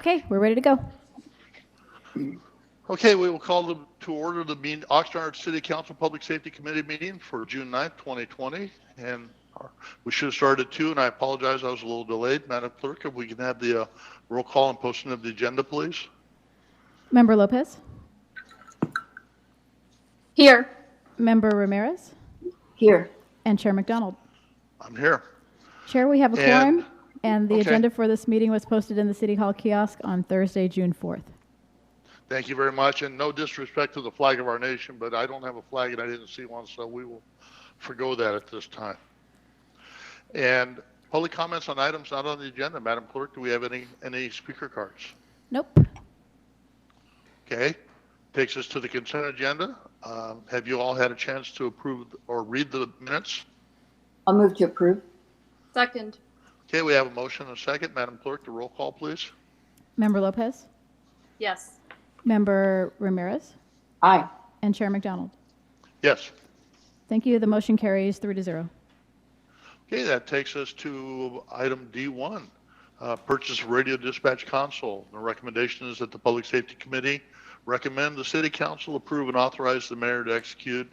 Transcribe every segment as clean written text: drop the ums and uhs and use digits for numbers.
Okay, we're ready to go. Okay, we will call to order the Oxnard City Council Public Safety Committee meeting for June 9th, 2020. And we should have started at 2, and I apologize, I was a little delayed. Madam Clerk, if we can have the roll call and posting of the agenda, please. Member Lopez? Here. Member Ramirez? Here. And Chair McDonald? I'm here. Chair, we have a quorum, and the okay. agenda for this meeting was posted in the City Hall kiosk on Thursday, June 4th. Thank you very much, and no disrespect to the flag of our nation, but I don't have a flag and I didn't see one, so we will forgo that at this time. And public comments on items not on the agenda. Madam Clerk, do we have any speaker cards? Nope. Okay, takes us to the consent agenda. Have you all had a chance to approve or read the minutes? I'll move to approve. Second. Okay, we have a motion and a second. Madam Clerk, the roll call, please. Member Lopez? Yes. Member Ramirez? Aye. And Chair McDonald? Yes. Thank you. The motion carries 3-0. Okay, that takes us to item D1, purchase of radio dispatch console. The recommendation is that the Public Safety Committee recommend the City Council approve and authorize the mayor to execute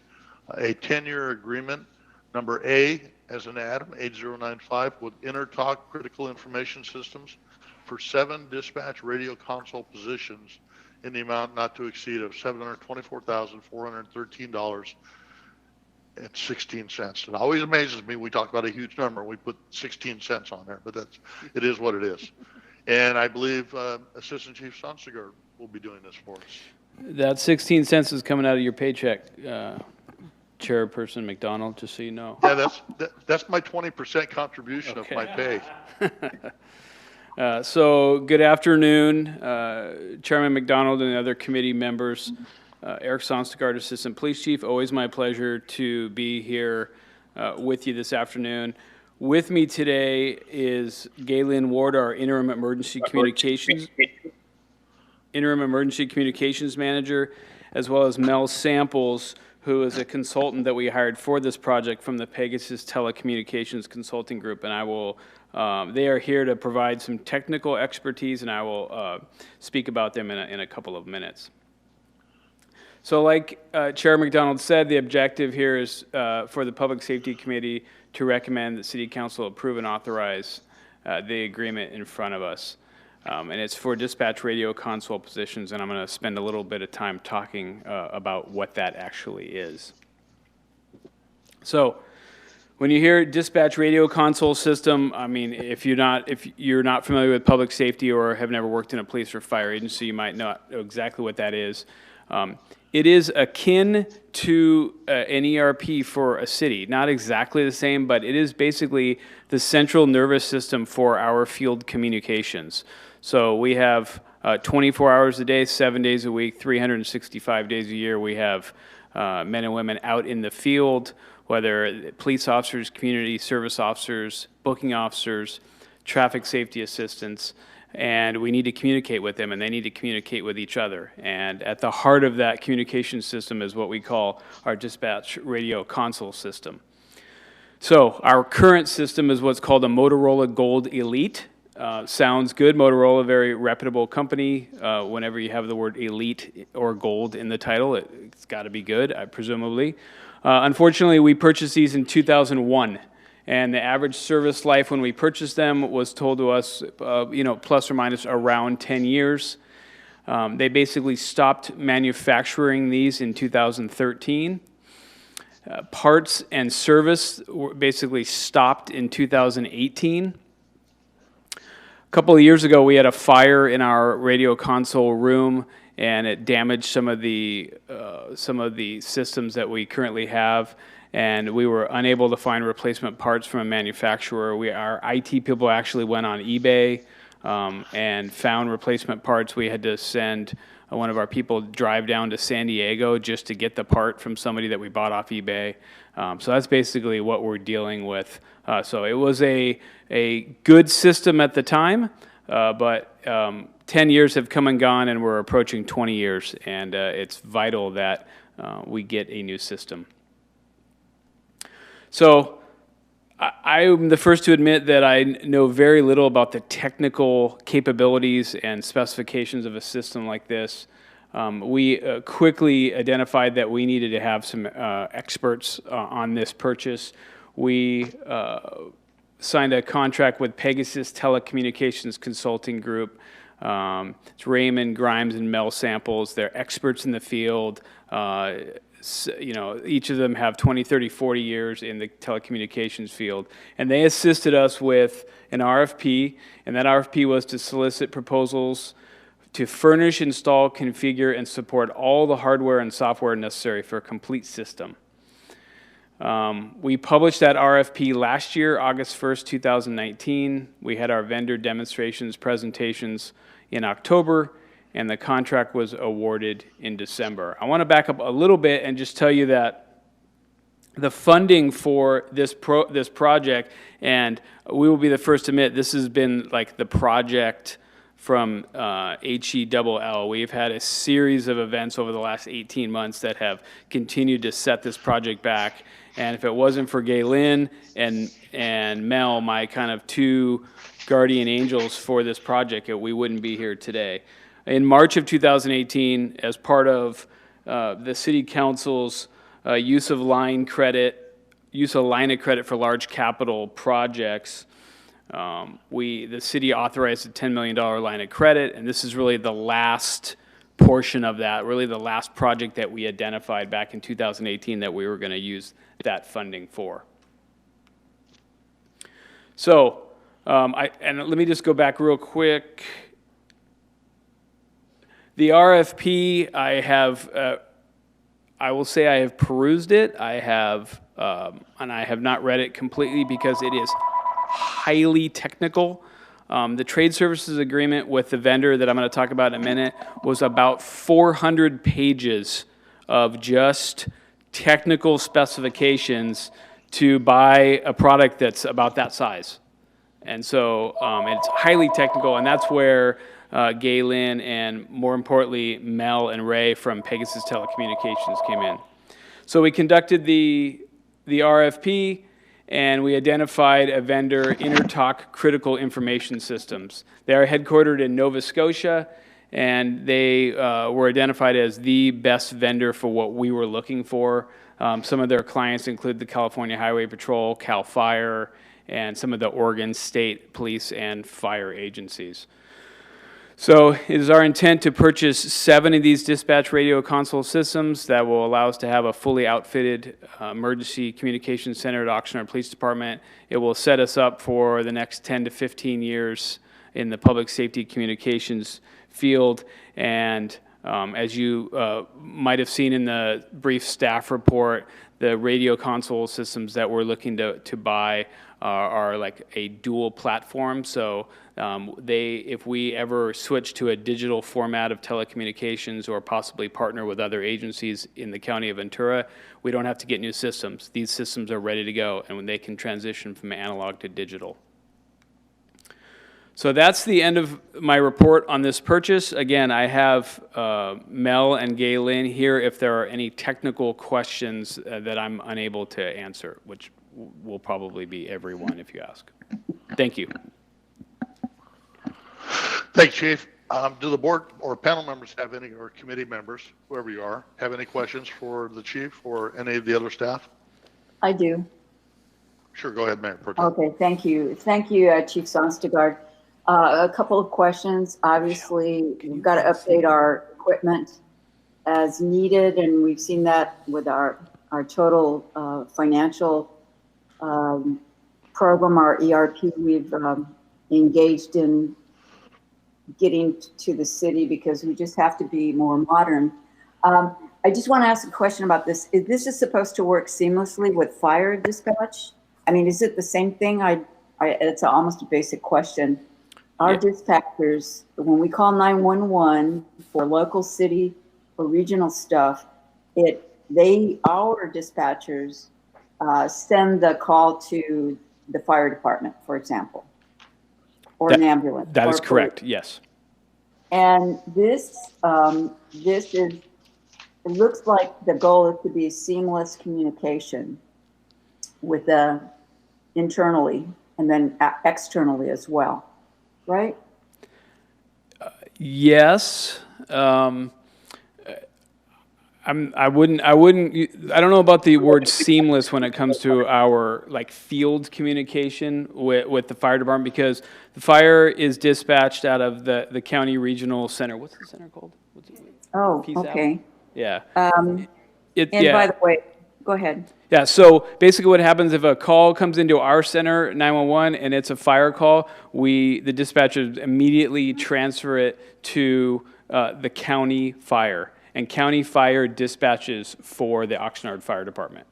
a 10-year agreement, number A as in Adam, 8095, with Intertalk Critical Information Systems for 7 dispatch radio console positions in the amount not to exceed of $724,413.16. It always amazes me. We talk about a huge number. We put 16 cents on there, but it is what it is. And I believe Assistant Chief Sonstigaard will be doing this for us. That 16 cents is coming out of your paycheck, Chairperson McDonald, just so you know. Yeah, that's my 20% contribution of my pay. So good afternoon, Chairman McDonald and the other committee members. Eric Sonstigaard, Assistant Police Chief. Always my pleasure to be here with you this afternoon. With me today is Galen Ward, our Interim Emergency Communications Manager, as well as Mel Samples, who is a consultant that we hired for this project from the Pegasus Telecommunications Consulting Group, and they are here to provide some technical expertise, and I will speak about them in a couple of minutes. So like Chair McDonald said, the objective here is for the Public Safety Committee to recommend that City Council approve and authorize the agreement in front of us. And it's for dispatch radio console positions, and I'm going to spend a little bit of time talking about what that actually is. So when you hear dispatch radio console system, I mean, if you're not familiar with public safety or have never worked in a police or fire agency, you might not know exactly what that is. It is akin to an ERP for a city. Not exactly the same, but it is basically the central nervous system for our field communications. So we have 24 hours a day, 7 days a week, 365 days a year. We have men and women out in the field, whether police officers, community service officers, booking officers, traffic safety assistants, and we need to communicate with them, and they need to communicate with each other. And at the heart of that communication system is what we call our dispatch radio console system. So our current system is what's called a Motorola Gold Elite. Sounds good. Motorola, very reputable company. Whenever you have the word elite or gold in the title, it's got to be good, presumably. Unfortunately, we purchased these in 2001. And the average service life when we purchased them was told to us, plus or minus around 10 years. They basically stopped manufacturing these in 2013. Parts and service were basically stopped in 2018. A couple of years ago, we had a fire in our radio console room, and it damaged some of the systems that we currently have. And we were unable to find replacement parts from a manufacturer. Our IT people actually went on eBay and found replacement parts. We had to send one of our people drive down to San Diego just to get the part from somebody that we bought off eBay. So that's basically what we're dealing with. So it was a good system at the time, but 10 years have come and gone, and we're approaching 20 years, and it's vital that we get a new system. So I'm the first to admit that I know very little about the technical capabilities and specifications of a system like this. We quickly identified that we needed to have some experts on this purchase. We signed a contract with Pegasus Telecommunications Consulting Group. It's Raymond, Grimes, and Mel Samples. They're experts in the field. Each of them have 20, 30, 40 years in the telecommunications field. And they assisted us with an RFP, and that RFP was to solicit proposals to furnish, install, configure, and support all the hardware and software necessary for a complete system. We published that RFP last year, August 1st, 2019. We had our vendor demonstrations presentations in October, and the contract was awarded in December. I want to back up a little bit and just tell you that the funding for this project, and we will be the first to admit, this has been like the project from HELL. We've had a series of events over the last 18 months that have continued to set this project back. And if it wasn't for Gaylin and Mel, my kind of two guardian angels for this project, we wouldn't be here today. In March of 2018, as part of the City Council's use of line of credit for large capital projects, the city authorized a $10 million line of credit, and this is really the last portion of that, really the last project that we identified back in 2018 that we were going to use that funding for. So, and let me just go back real quick. The RFP, I will say I have perused it. I have, and I have not read it completely because it is highly technical. The trade services agreement with the vendor that I'm going to talk about in a minute was about 400 pages of just technical specifications to buy a product that's about that size. And so it's highly technical, and that's where Gaylin and, more importantly, Mel and Ray from Pegasus Telecommunications came in. So we conducted the RFP, and we identified a vendor, Intertalk Critical Information Systems. They are headquartered in Nova Scotia, and they were identified as the best vendor for what we were looking for. Some of their clients include the California Highway Patrol, CAL FIRE, and some of the Oregon State Police and Fire agencies. So it is our intent to purchase 7 of these dispatch radio console systems that will allow us to have a fully outfitted emergency communications center at Oxnard Police Department. It will set us up for the next 10 to 15 years in the public safety communications field. And as you might have seen in the brief staff report, the radio console systems that we're looking to buy are like a dual platform. So if we ever switch to a digital format of telecommunications or possibly partner with other agencies in the county of Ventura, we don't have to get new systems. These systems are ready to go, and they can transition from analog to digital. So that's the end of my report on this purchase. Again, I have Mel and Gaylin here if there are any technical questions that I'm unable to answer, which will probably be everyone if you ask. Thank you. Thanks, Chief. Do the board or panel members have any, or committee members, whoever you are, have any questions for the chief or any of the other staff? I do. Sure, go ahead, Mayor Pro Tem. Okay, thank you. Thank you, Chief Sonstegard. A couple of questions. Obviously, we've got to update our equipment as needed, and we've seen that with our total financial program, our ERP. We've engaged in getting to the city because we just have to be more modern. I just want to ask a question about this. Is this supposed to work seamlessly with fire dispatch? I mean, is it the same thing? It's almost a basic question. Our dispatchers, when we call 911 for local, city, or regional stuff, our dispatchers send the call to the fire department, for example, or an ambulance. That is correct, yes. And this it looks like the goal is to be seamless communication with the internally and then externally as well, right? Yes. I don't know about the word seamless when it comes to our like field communication with the fire department, because the fire is dispatched out of the county regional center. What's the center called? What's it? Oh, Peace Out? okay. Yeah. And by the way, go ahead. Yeah, so basically what happens if a call comes into our center, 911, and it's a fire call, the dispatchers immediately transfer it to the county fire. And county fire dispatches for the Oxnard Fire Department.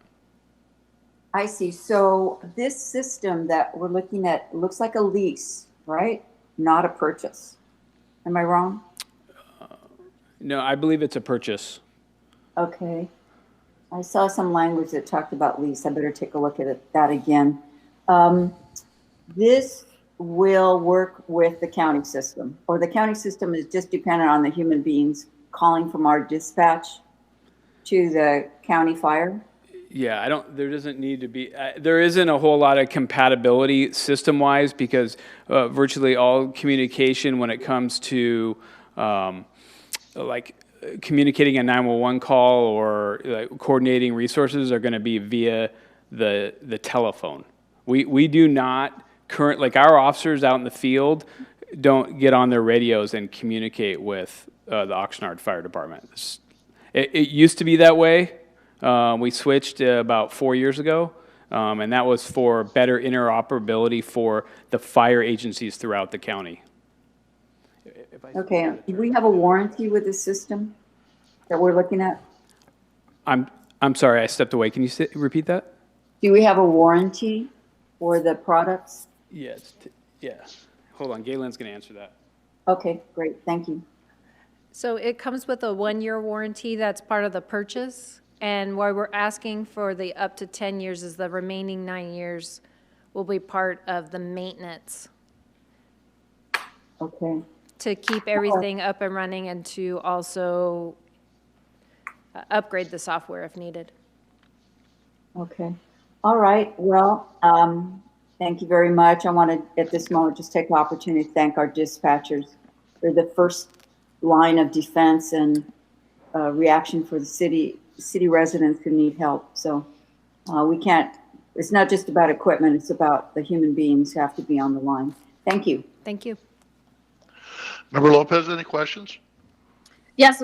I see. So this system that we're looking at looks like a lease, right? Not a purchase. Am I wrong? No, I believe it's a purchase. Okay. I saw some language that talked about lease. I better take a look at that again. This will work with the county system, or the county system is just dependent on the human beings calling from our dispatch to the county fire? Yeah, there doesn't need to be, there isn't a whole lot of compatibility system-wise, because virtually all communication when it comes to like communicating a 911 call or coordinating resources are going to be via the telephone. We do not like our officers out in the field don't get on their radios and communicate with the Oxnard Fire Department. It used to be that way. We switched about 4 years ago, and that was for better interoperability for the fire agencies throughout the county. Okay, do we have a warranty with the system that we're looking at? I'm sorry, I stepped away. Can you repeat that? Do we have a warranty for the products? Yes. Yeah. Hold on, Galen's going to answer that. Okay, great, thank you. So it comes with a 1-year warranty that's part of the purchase. And why we're asking for the up to 10 years is the remaining 9 years will be part of the maintenance Okay, to keep everything up and running and to also upgrade the software if needed. okay. All right, well, thank you very much. I want to, at this moment, just take the opportunity to thank our dispatchers. They're the first line of defense and reaction for the city residents who need help. So we can't, it's not just about equipment, it's about the human beings who have to be on the line. Thank you. Thank you. Member Lopez, any questions? Yes,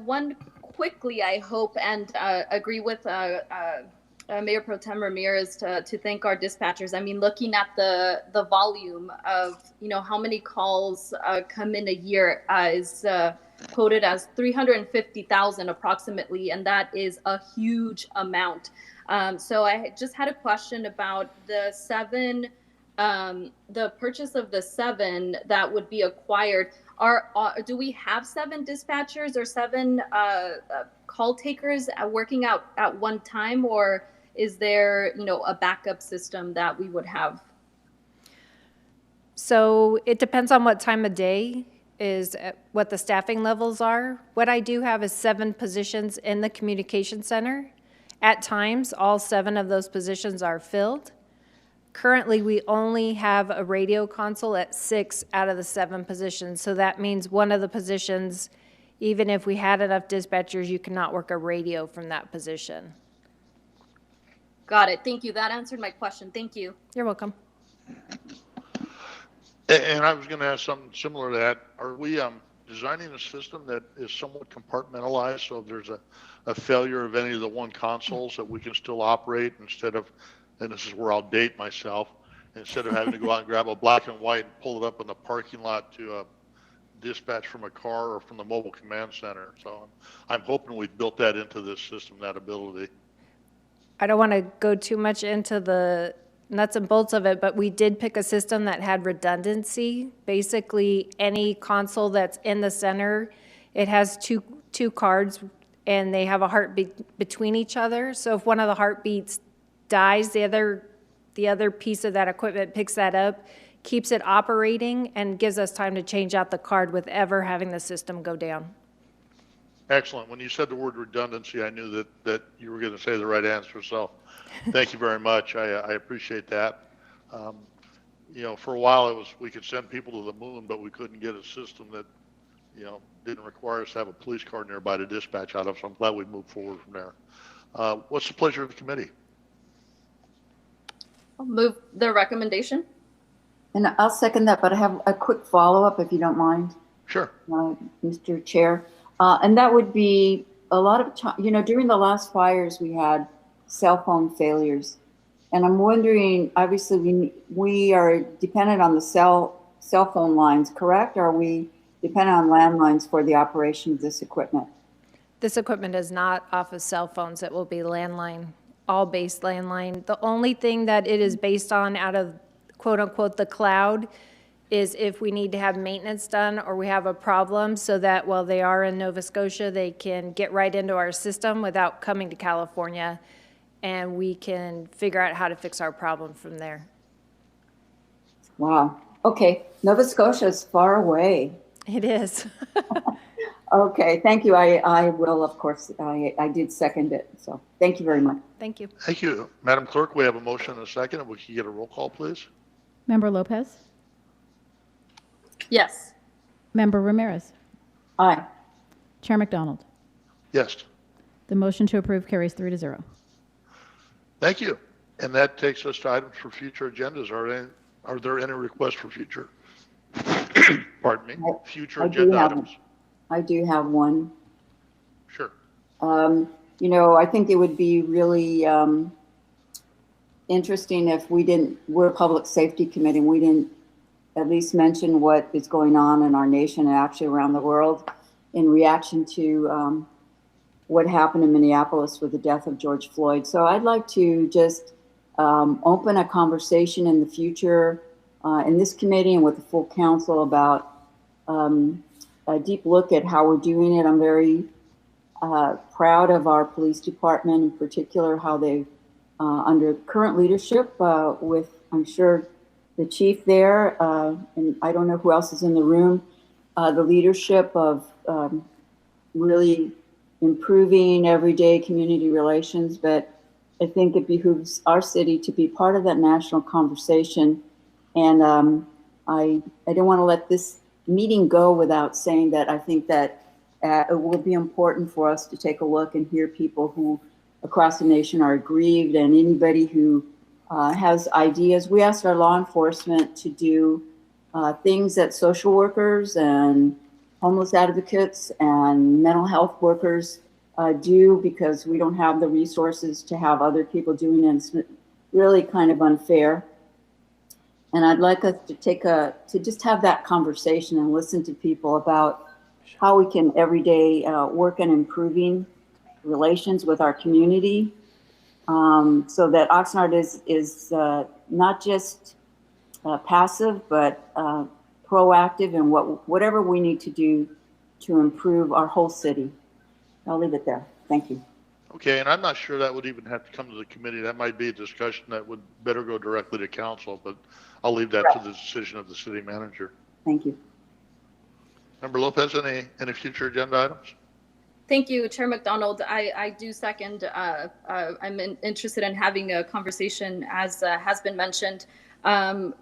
one quickly, I hope, and agree with Mayor Pro Tem Ramirez to thank our dispatchers. I mean, looking at the volume of, how many calls come in a year is quoted as 350,000 approximately, and that is a huge amount. So I just had a question about the purchase of the 7 that would be acquired. Do we have 7 dispatchers or 7 call takers working out at one time, or is there, a backup system that we would have? So it depends on what time of day is what the staffing levels are. What I do have is 7 positions in the communication center. At times, all 7 of those positions are filled. Currently, we only have a radio console at 6 out of the 7 positions. So that means one of the positions, even if we had enough dispatchers, you cannot work a radio from that position. Got it. Thank you. That answered my question. Thank you. You're welcome. And I was going to ask something similar to that. Are we designing a system that is somewhat compartmentalized, so if there's a failure of any of the one consoles that we can still operate instead of, and this is where I'll date myself, instead of having to go out and grab a black and white and pull it up in the parking lot to dispatch from a car or from the mobile command center. So I'm hoping we've built that into this system, that ability. I don't want to go too much into the nuts and bolts of it, but we did pick a system that had redundancy. Basically, any console that's in the center, it has two cards, and they have a heartbeat between each other. So if one of the heartbeats dies, the other piece of that equipment picks that up, keeps it operating, and gives us time to change out the card with ever having the system go down. Excellent. When you said the word redundancy, I knew that you were going to say the right answer. So thank you very much. I appreciate that. You know, for a while it was, we could send people to the moon, but we couldn't get a system that, you know, didn't require us to have a police car nearby to dispatch out of. So I'm glad we moved forward from there. What's the pleasure of the committee? I'll move the recommendation. And I'll second that, but I have a quick follow-up if you don't mind, Sure. Mr. Chair. And that would be a lot of time, you know, during the last fires, we had cell phone failures. And I'm wondering, obviously, we are dependent on the cell phone lines, correct? Are we dependent on landlines for the operation of this equipment? This equipment is not off of cell phones. It will be landline, all based landline. The only thing that it is based on out of quote unquote the cloud is if we need to have maintenance done or we have a problem, so that while they are in Nova Scotia, they can get right into our system without coming to California, and we can figure out how to fix our problem from there. Wow. Okay. Nova Scotia is far away. It is. Okay. Thank you. I will, of course, I did second it. So thank you very much. Thank you. Thank you. Madam Clerk, we have a motion and a second. If we can get a roll call, please. Member Lopez? Yes. Member Ramirez? Aye. Chair McDonald? Yes. The motion to approve carries 3-0. Thank you. And that takes us to items for future agendas. Are there any requests for future? Pardon me. Future I do agenda have- items. I do have one. Sure. You know, I think it would be really interesting if we're a public safety committee, and we didn't at least mention what is going on in our nation and actually around the world in reaction to what happened in Minneapolis with the death of George Floyd. So I'd like to just open a conversation in the future in this committee and with the full council about a deep look at how we're doing it. I'm very proud of our police department, in particular, how they, under current leadership with, I'm sure, the chief there, and I don't know who else is in the room, the leadership of really improving everyday community relations. But I think it behooves our city to be part of that national conversation. And I don't want to let this meeting go without saying that I think that it will be important for us to take a look and hear people who across the nation are aggrieved, and anybody who has ideas. We asked our law enforcement to do things that social workers and homeless advocates and mental health workers do, because we don't have the resources to have other people doing it. It's really kind of unfair. And I'd like us to just have that conversation and listen to people about how we can every day work on improving relations with our community, so that Oxnard is not just passive, but proactive in whatever we need to do to improve our whole city. I'll leave it there. Thank you. Okay, and I'm not sure that would even have to come to the committee. That might be a discussion that would better go directly to council, but I'll leave that to the decision of the city manager. Thank you. Member Lopez, any future agenda items? Thank you, Chair McDonald. I do second. I'm interested in having a conversation, as has been mentioned. And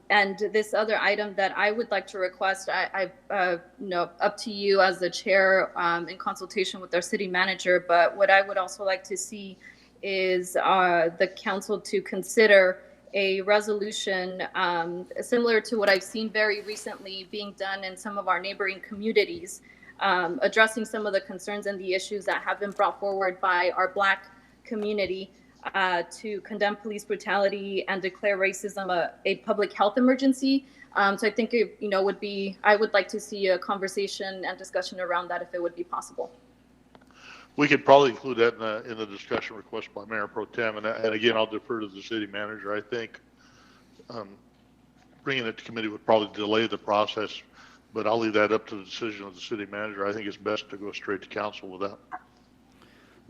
this other item that I would like to request, up to you as the chair in consultation with our city manager. But what I would also like to see is the council to consider a resolution similar to what I've seen very recently being done in some of our neighboring communities, addressing some of the concerns and the issues that have been brought forward by our Black community to condemn police brutality and declare racism a public health emergency. So I think it, I would like to see a conversation and discussion around that if it would be possible. We could probably include that in the discussion request by Mayor Pro Tem, and again, I'll defer to the city manager. I think bringing it to committee would probably delay the process, but I'll leave that up to the decision of the city manager. I think it's best to go straight to council with that.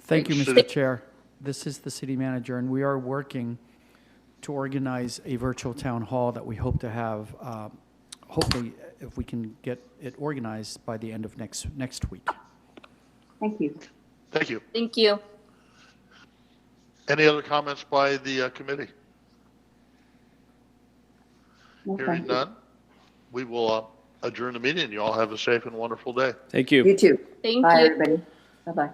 Thank you, Mr. Chair. This is the city manager, and we are working to organize a virtual town hall that we hope to have, hopefully, if we can get it organized by the end of next week. Thank you. Thank you. Thank you. Any other comments by the committee? Hearing none, we will adjourn the meeting. You all have a safe and wonderful day. Thank you. You too. Thank Bye, you. everybody. Bye-bye.